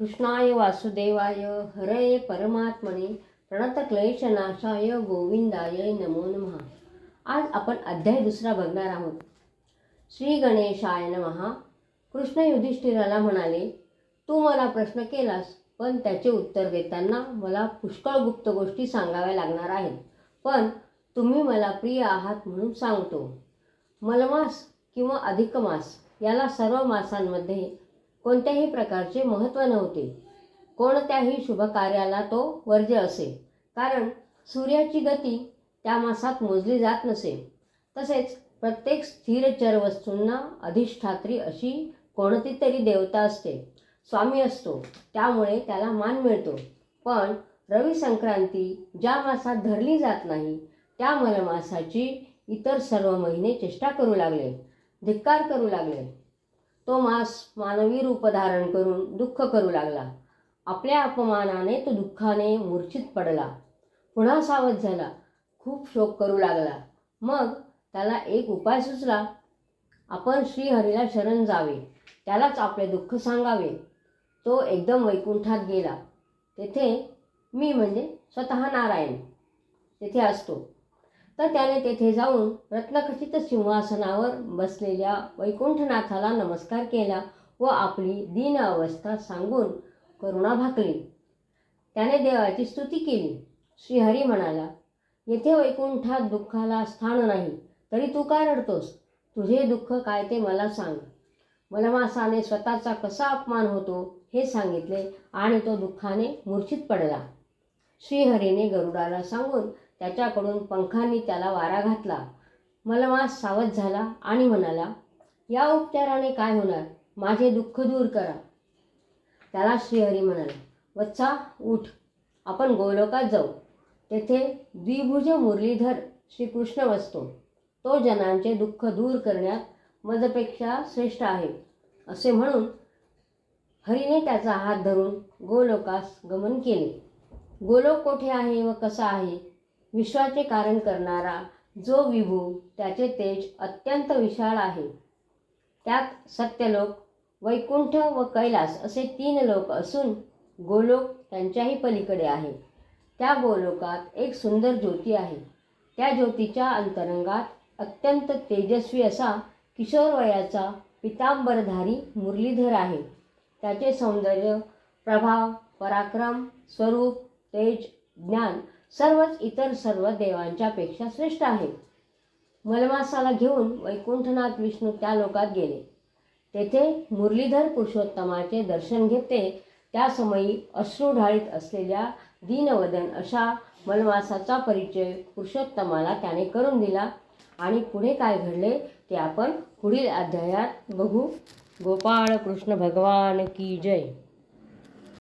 कृष्णाय वासुदेवाय हरये परमात्मने प्रणतक्लेशनाशाय गोविंदाय नमो नमः। आज आपण अध्याय दुसरा बघणार आहोत। श्री गणेशाय नमः। कृष्ण युधिष्ठिराला म्हणाले, तू मला प्रश्न केलास, पण त्याचे उत्तर देताना मला पुष्कळ गुप्त गोष्टी सांगाव्या लागणार आहेत, पण तुम्ही मला प्रिय आहात म्हणून सांगतो। मलमास किंवा अधिक मास याला सर्व मासांमध्ये कोणत्याही प्रकारचे महत्त्व नव्हते। कोणत्याही शुभ कार्याला तो वर्ज्य असे, कारण सूर्याची गती त्या मासात मोजली जात नसे। तसेच प्रत्येक स्थिर चर वस्तूंना अधिष्ठात्री अशी कोणती तरी देवता असते, स्वामी असतो, त्यामुळे त्याला मान मिळतो। पण रवी संक्रांती ज्या मासात धरली जात नाही, त्या मलमासाची इतर सर्व महिने चेष्टा करू लागले, धिक्कार करू लागले। तो मास मानवी रूप धारण करून दुःख करू लागला। आपल्या अपमानाने तो दुःखाने मूर्छित पडला, पुन्हा सावध झाला, खूप शोक करू लागला। मग त्याला एक उपाय सुचला, आपण श्रीहरीला शरण जावे, त्यालाच आपले दुःख सांगावे। तो एकदम वैकुंठात गेला। तेथे मी म्हणजे स्वतः नारायण तेथे असतो। तर त्याने तेथे जाऊन रत्नखचित सिंहासनावर बसलेल्या वैकुंठनाथाला नमस्कार केला व आपली दीन अवस्था सांगून करुणा भाकली। त्याने देवाची स्तुती केली। श्रीहरी म्हणाला, येथे वैकुंठात दुःखाला स्थान नाही, तरी तू का रडतोस? तुझे दुःख काय ते मला सांग। मलमासाने स्वतःचा कसा अपमान होतो हे सांगितले आणि तो दुःखाने मूर्छित पडला। श्रीहरीने गरुडाला सांगून त्याच्याकडून पंखांनी त्याला वारा घातला। मलमास सावध झाला आणि म्हणाला, या उपचाराने काय होणार? माझे दुःख दूर करा। त्याला श्रीहरी म्हणाला, वत्सा उठ, आपण गोलोकात जाऊ। तेथे द्विभुज मुरलीधर श्रीकृष्ण बसतो। तो जनांचे दुःख दूर करण्यात मजपेक्षा श्रेष्ठ आहे, असे म्हणून हरीने त्याचा हात धरून गोलोकास गमन केले। गोलोक कोठे आहे व कसा आहे? विश्वाचे कारण करणारा जो विभू, त्याचे तेज अत्यंत विशाल आहे। त्यात सत्यलोक, वैकुंठ व कैलास असे 3 लोक असून गोलोक त्यांच्याही पलीकडे आहे। त्या गोलोकात एक सुंदर ज्योती आहे। त्या ज्योतीच्या अंतरंगात अत्यंत तेजस्वी असा किशोरवयाचा पितांबरधारी मुरलीधर आहे। त्याचे सौंदर्य, प्रभाव, पराक्रम, स्वरूप, तेज, ज्ञान सर्वच इतर सर्व देवांच्या पेक्षा श्रेष्ठ आहे। मलमासाला घेऊन वैकुंठनाथ विष्णू त्या लोकात गेले। तेथे मुरलीधर पुरुषोत्तमाचे दर्शन घेतले। त्या समयी अश्रू ढाळीत असलेल्या दीनवदन अशा मलमासाचा परिचय पुरुषोत्तमाला त्याने करून दिला। आणि पुढे काय घडले ते आपण पुढील अध्यायात बघू। गोपाळ कृष्ण भगवान की जय।